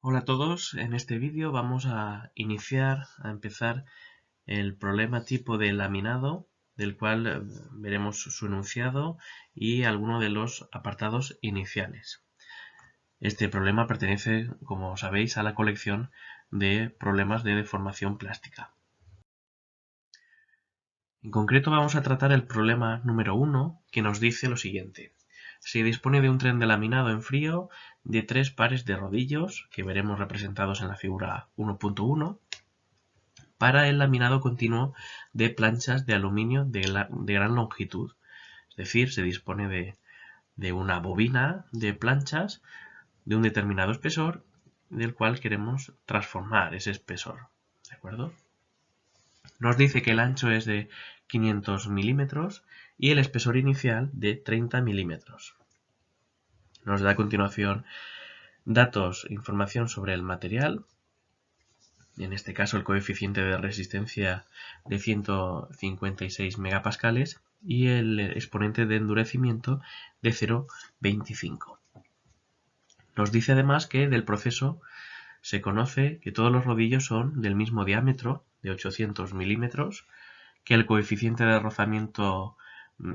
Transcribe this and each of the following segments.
Hola a todos, en este vídeo vamos a empezar el problema tipo de laminado, del cual veremos su enunciado y algunos de los apartados iniciales. Este problema pertenece, como sabéis, a la colección de problemas de deformación plástica. En concreto vamos a tratar el problema número 1, que nos dice lo siguiente. Se dispone de un tren de laminado en frío de 3 pares de rodillos, que veremos representados en la figura 1.1, para el laminado continuo de planchas de aluminio de gran longitud. Es decir, se dispone de una bobina de planchas de un determinado espesor, del cual queremos transformar ese espesor. ¿De acuerdo? Nos dice que el ancho es de 500 milímetros y el espesor inicial de 30 milímetros. Nos da a continuación datos, información sobre el material, en este caso el coeficiente de resistencia de 156 megapascales y el exponente de endurecimiento de 0,25. Nos dice además que del proceso se conoce que todos los rodillos son del mismo diámetro, de 800 milímetros, que el coeficiente de rozamiento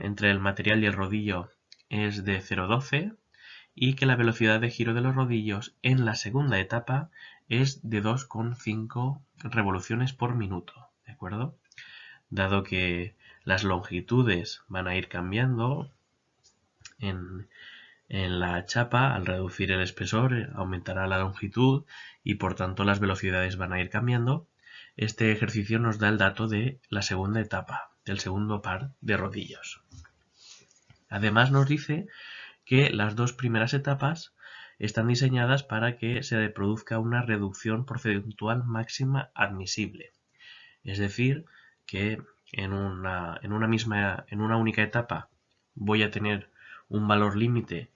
entre el material y el rodillo es de 0,12 y que la velocidad de giro de los rodillos en la segunda etapa es de 2,5 revoluciones por minuto, ¿de acuerdo? Dado que las longitudes van a ir cambiando en la chapa, al reducir el espesor aumentará la longitud y por tanto las velocidades van a ir cambiando. Este ejercicio nos da el dato de la segunda etapa, del segundo par de rodillos. Además nos dice que las dos primeras etapas están diseñadas para que se produzca una reducción porcentual máxima admisible. Es decir, que en una única etapa voy a tener un valor límite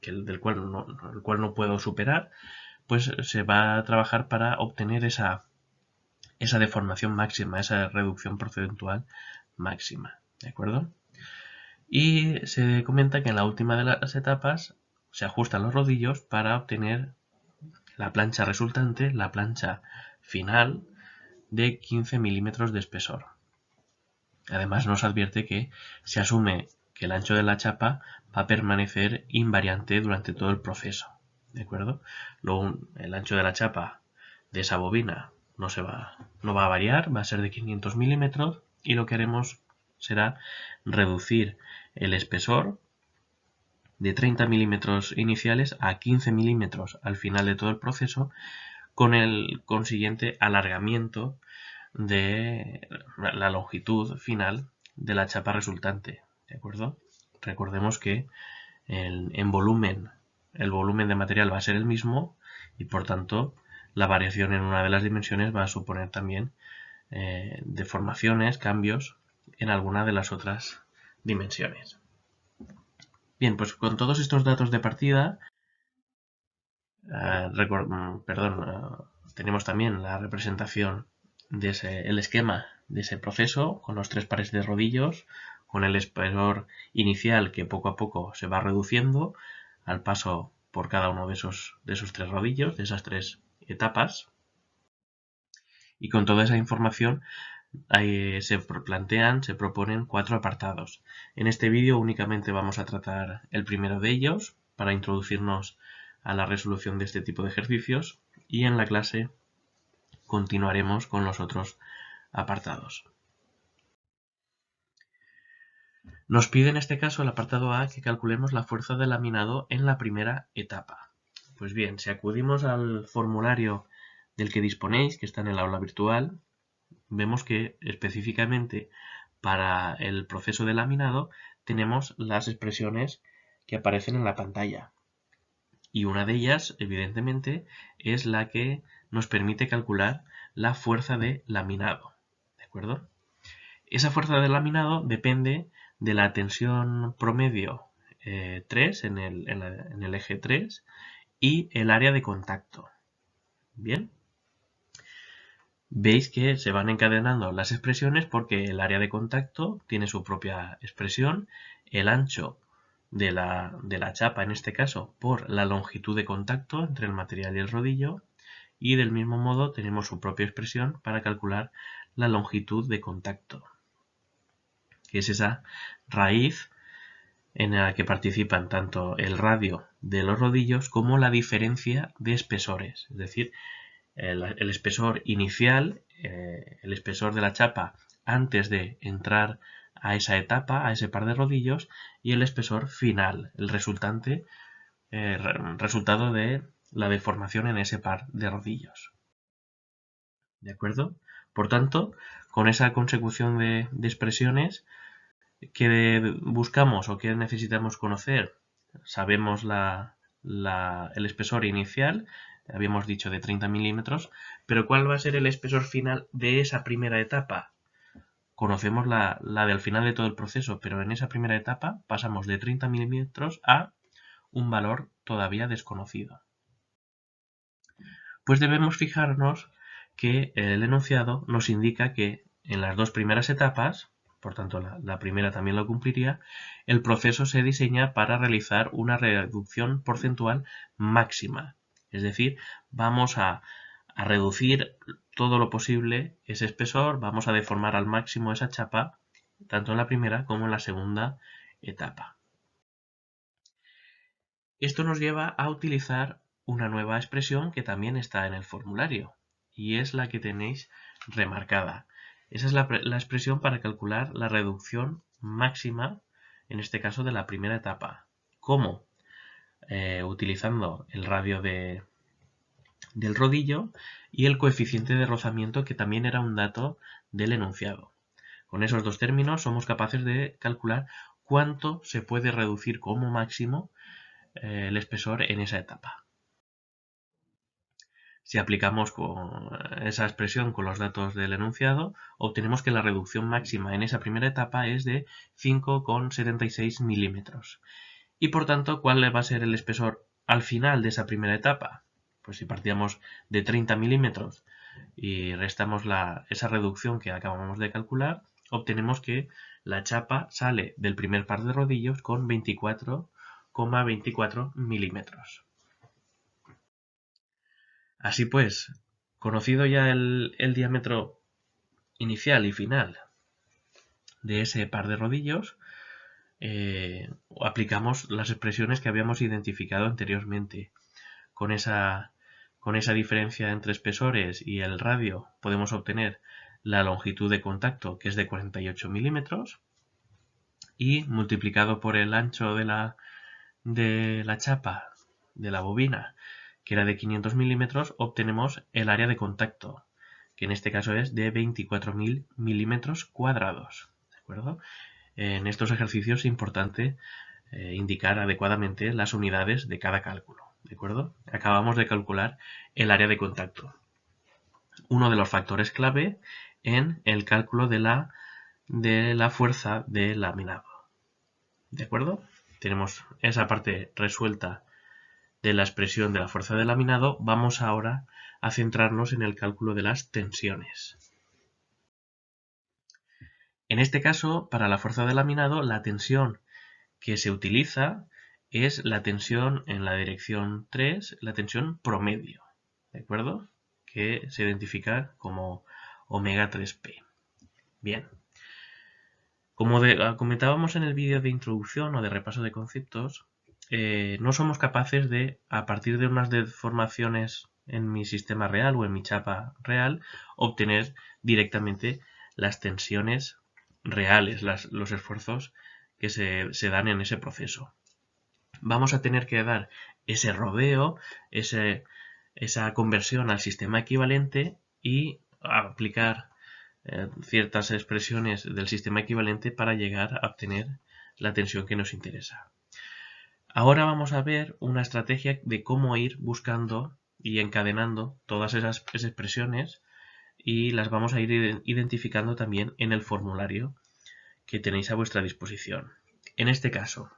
el cual no puedo superar, pues se va a trabajar para obtener esa deformación máxima, esa reducción porcentual máxima. ¿De acuerdo? Y se comenta que en la última de las etapas se ajustan los rodillos para obtener la plancha resultante, la plancha final, de 15 milímetros de espesor. Además nos advierte que se asume que el ancho de la chapa va a permanecer invariante durante todo el proceso. ¿De acuerdo? El ancho de la chapa de esa bobina no va a variar, va a ser de 500 milímetros y lo que haremos será reducir el espesor de 30 milímetros iniciales a 15 milímetros al final de todo el proceso, con el consiguiente alargamiento de la longitud final de la chapa resultante. ¿De acuerdo? Recordemos que en volumen, el volumen de material va a ser el mismo y por tanto la variación en una de las dimensiones va a suponer también deformaciones, cambios en alguna de las otras dimensiones. Bien, pues con todos estos datos de partida, tenemos también la representación de el esquema de ese proceso con los 3 pares de rodillos, con el espesor inicial que poco a poco se va reduciendo al paso por cada uno de esos 3 rodillos, de esas 3 etapas. Y con toda esa información se proponen 4 apartados. En este vídeo únicamente vamos a tratar el primero de ellos para introducirnos a la resolución de este tipo de ejercicios y en la clase continuaremos con los otros apartados. Nos pide en este caso el apartado A que calculemos la fuerza de laminado en la primera etapa. Pues bien, si acudimos al formulario del que disponéis, que está en el aula virtual, vemos que específicamente para el proceso de laminado tenemos las expresiones que aparecen en la pantalla. Y una de ellas, evidentemente, es la que nos permite calcular la fuerza de laminado. ¿De acuerdo? Esa fuerza de laminado depende de la tensión promedio 3 en el eje 3 y el área de contacto. Bien. Veis que se van encadenando las expresiones porque el área de contacto tiene su propia expresión, el ancho de la chapa, en este caso, por la longitud de contacto entre el material y el rodillo, y del mismo modo tenemos su propia expresión para calcular la longitud de contacto, que es esa raíz en la que participan tanto el radio de los rodillos como la diferencia de espesores, es decir, el espesor inicial, el espesor de la chapa antes de entrar a esa etapa, a ese par de rodillos, y el espesor final, el resultado de la deformación en ese par de rodillos. ¿De acuerdo? Por tanto, con esa consecución de expresiones que buscamos o que necesitamos conocer, sabemos el espesor inicial, habíamos dicho de 30 milímetros, pero ¿cuál va a ser el espesor final de esa primera etapa? Conocemos la del final de todo el proceso, pero en esa primera etapa pasamos de 30 milímetros a un valor todavía desconocido. Pues debemos fijarnos que el enunciado nos indica que en las dos primeras etapas, por tanto la primera también lo cumpliría, el proceso se diseña para realizar una reducción porcentual máxima. Es decir, vamos a reducir todo lo posible ese espesor, vamos a deformar al máximo esa chapa, tanto en la primera como en la segunda etapa. Esto nos lleva a utilizar una nueva expresión que también está en el formulario y es la que tenéis remarcada. Esa es la expresión para calcular la reducción máxima, en este caso de la primera etapa. ¿Cómo? Utilizando el radio del rodillo y el coeficiente de rozamiento, que también era un dato del enunciado. Con esos dos términos somos capaces de calcular cuánto se puede reducir como máximo el espesor en esa etapa. Si aplicamos esa expresión con los datos del enunciado, obtenemos que la reducción máxima en esa primera etapa es de 5,76 milímetros. Y por tanto, ¿cuál va a ser el espesor al final de esa primera etapa? Pues si partíamos de 30 milímetros y restamos esa reducción que acabamos de calcular, obtenemos que la chapa sale del primer par de rodillos con 24,24 milímetros. Así pues, conocido ya el diámetro inicial y final de ese par de rodillos, aplicamos las expresiones que habíamos identificado anteriormente. Con esa diferencia entre espesores y el radio podemos obtener la longitud de contacto, que es de 48 milímetros, y multiplicado por el ancho de la chapa de la bobina, que era de 500 milímetros, obtenemos el área de contacto, que en este caso es de 24.000 milímetros cuadrados. ¿De acuerdo? En estos ejercicios es importante indicar adecuadamente las unidades de cada cálculo. ¿De acuerdo? Acabamos de calcular el área de contacto. Uno de los factores clave en el cálculo de la fuerza de laminado. ¿De acuerdo? Tenemos esa parte resuelta de la expresión de la fuerza de laminado. Vamos ahora a centrarnos en el cálculo de las tensiones. En este caso, para la fuerza de laminado, la tensión que se utiliza es la tensión en la dirección 3, la tensión promedio, ¿de acuerdo? Que se identifica como omega 3P. Bien. Como comentábamos en el vídeo de introducción o de repaso de conceptos, no somos capaces de, a partir de unas deformaciones en mi sistema real o en mi chapa real, obtener directamente las tensiones reales, los esfuerzos que se dan en ese proceso. Vamos a tener que dar ese rodeo, esa conversión al sistema equivalente y aplicar ciertas expresiones del sistema equivalente para llegar a obtener la tensión que nos interesa. Ahora vamos a ver una estrategia de cómo ir buscando y encadenando todas esas expresiones y las vamos a ir identificando también en el formulario que tenéis a vuestra disposición. En este caso,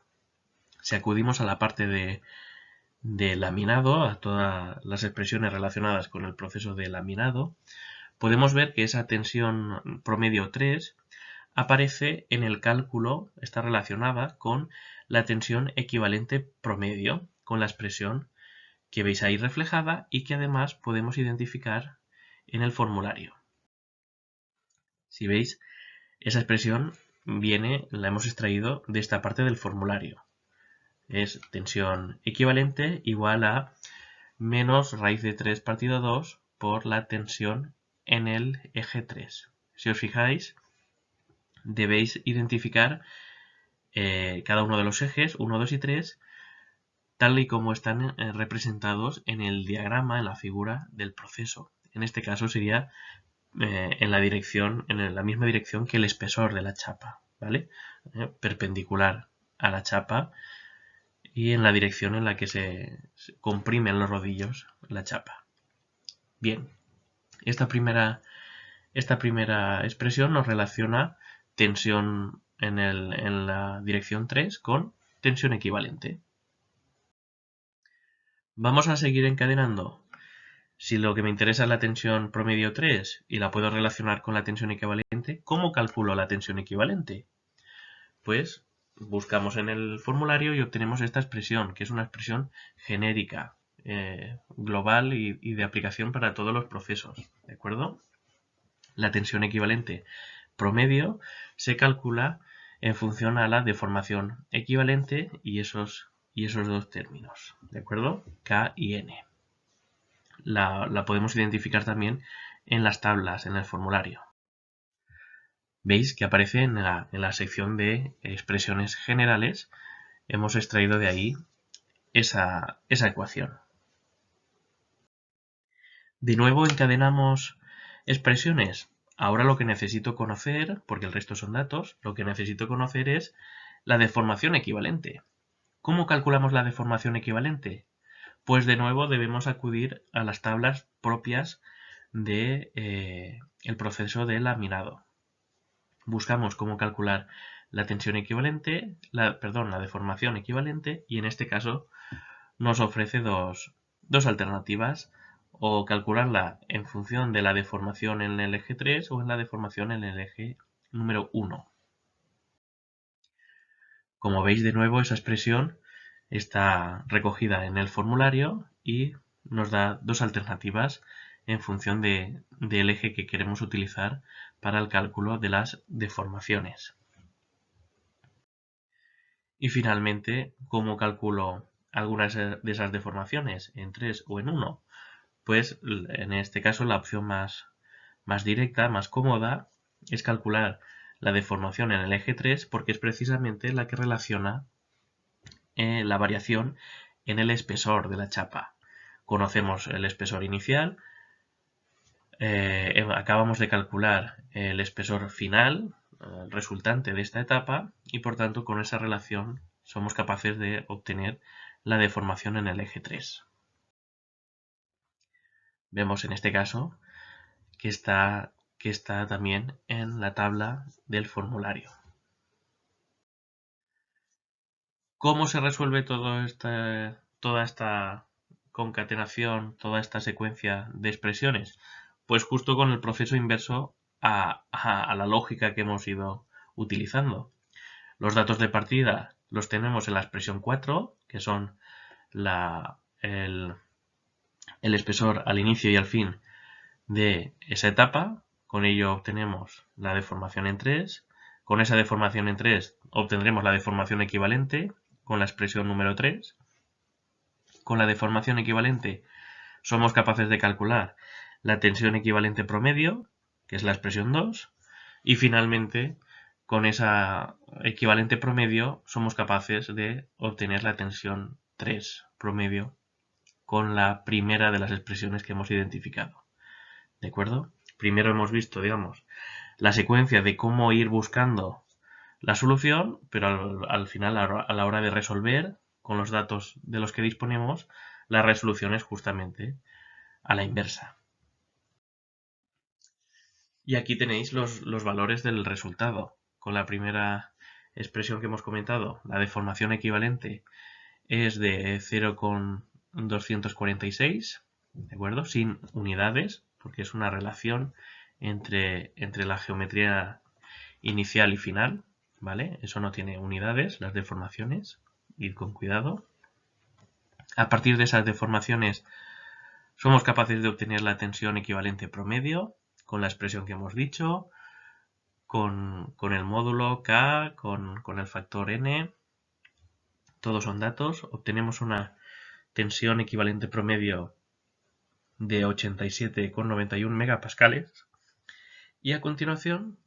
si acudimos a la parte de laminado, a todas las expresiones relacionadas con el proceso de laminado, podemos ver que esa tensión promedio 3 aparece en el cálculo, está relacionada con la tensión equivalente promedio con la expresión que veis ahí reflejada y que además podemos identificar en el formulario. Si veis, esa expresión la hemos extraído de esta parte del formulario. Es tensión equivalente igual a menos raíz de 3 partido 2 por la tensión en el eje 3. Si os fijáis, debéis identificar cada uno de los ejes, 1, 2 y 3, tal y como están representados en el diagrama, en la figura del proceso. En este caso sería en la misma dirección que el espesor de la chapa, ¿vale? Perpendicular a la chapa y en la dirección en la que se comprimen los rodillos la chapa. Bien, esta primera expresión nos relaciona tensión en la dirección 3 con tensión equivalente. Vamos a seguir encadenando. Si lo que me interesa es la tensión promedio 3 y la puedo relacionar con la tensión equivalente, ¿cómo calculo la tensión equivalente? Pues buscamos en el formulario y obtenemos esta expresión, que es una expresión genérica, global y de aplicación para todos los procesos, ¿de acuerdo? La tensión equivalente promedio se calcula en función a la deformación equivalente y esos dos términos, ¿de acuerdo? K y N. La podemos identificar también en las tablas, en el formulario. Veis que aparece en la sección de expresiones generales. Hemos extraído de ahí esa ecuación. De nuevo encadenamos expresiones. Ahora lo que necesito conocer, porque el resto son datos, lo que necesito conocer es la deformación equivalente. ¿Cómo calculamos la deformación equivalente? Pues de nuevo debemos acudir a las tablas propias del proceso de laminado. Buscamos cómo calcular la tensión equivalente, la deformación equivalente, y en este caso nos ofrece dos alternativas, o calcularla en función de la deformación en el eje 3 o en la deformación en el eje número 1. Como veis, de nuevo, esa expresión está recogida en el formulario y nos da dos alternativas en función del eje que queremos utilizar para el cálculo de las deformaciones. Y finalmente, ¿cómo calculo algunas de esas deformaciones? ¿En 3 o en 1? Pues en este caso la opción más directa, más cómoda, es calcular la deformación en el eje 3 porque es precisamente la que relaciona la variación en el espesor de la chapa. Conocemos el espesor inicial, acabamos de calcular el espesor final, resultante de esta etapa, y por tanto con esa relación somos capaces de obtener la deformación en el eje 3. Vemos en este caso que está también en la tabla del formulario. ¿Cómo se resuelve toda esta concatenación, toda esta secuencia de expresiones? Pues justo con el proceso inverso a la lógica que hemos ido utilizando. Los datos de partida los tenemos en la expresión 4, que son el espesor al inicio y al fin de esa etapa. Con ello obtenemos la deformación en 3. Con esa deformación en 3 obtendremos la deformación equivalente con la expresión número 3. Con la deformación equivalente somos capaces de calcular la tensión equivalente promedio, que es la expresión 2. Y finalmente, con esa equivalente promedio somos capaces de obtener la tensión 3 promedio con la primera de las expresiones que hemos identificado. ¿De acuerdo? Primero hemos visto, digamos, la secuencia de cómo ir buscando la solución, pero al final, a la hora de resolver, con los datos de los que disponemos, la resolución es justamente a la inversa. Y aquí tenéis los valores del resultado. Con la primera expresión que hemos comentado, la deformación equivalente es de 0,246, ¿de acuerdo? Sin unidades, porque es una relación entre la geometría inicial y final, ¿vale? Eso no tiene unidades, las deformaciones, id con cuidado. A partir de esas deformaciones somos capaces de obtener la tensión equivalente promedio con la expresión que hemos dicho, con el módulo K, con el factor N. Todos son datos. Obtenemos una tensión equivalente promedio de 87,91 megapascales. Y a continuación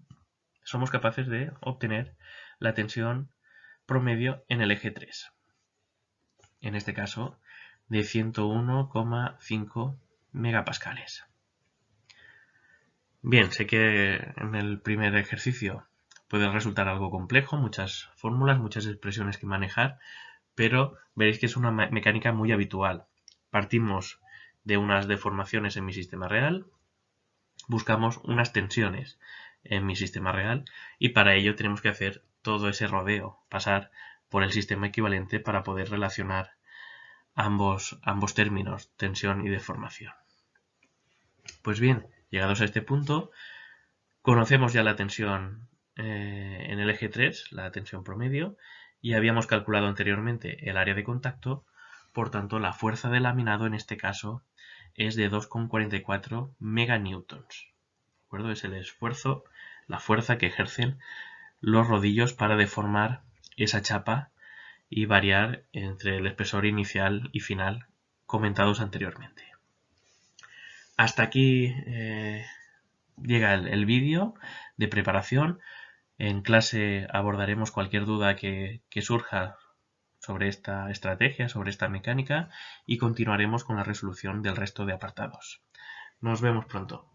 somos capaces de obtener la tensión promedio en el eje 3. En este caso de 101,5 megapascales. Bien, sé que en el primer ejercicio puede resultar algo complejo, muchas fórmulas, muchas expresiones que manejar, pero veréis que es una mecánica muy habitual. Partimos de unas deformaciones en mi sistema real, buscamos unas tensiones en mi sistema real y para ello tenemos que hacer todo ese rodeo, pasar por el sistema equivalente para poder relacionar ambos términos, tensión y deformación. Pues bien, llegados a este punto, conocemos ya la tensión en el eje 3, la tensión promedio, y habíamos calculado anteriormente el área de contacto, por tanto la fuerza del laminado en este caso es de 2,44 meganewtons. ¿De acuerdo? Es el esfuerzo, la fuerza que ejercen los rodillos para deformar esa chapa y variar entre el espesor inicial y final comentados anteriormente. Hasta aquí llega el vídeo de preparación. En clase abordaremos cualquier duda que surja sobre esta estrategia, sobre esta mecánica, y continuaremos con la resolución del resto de apartados. Nos vemos pronto.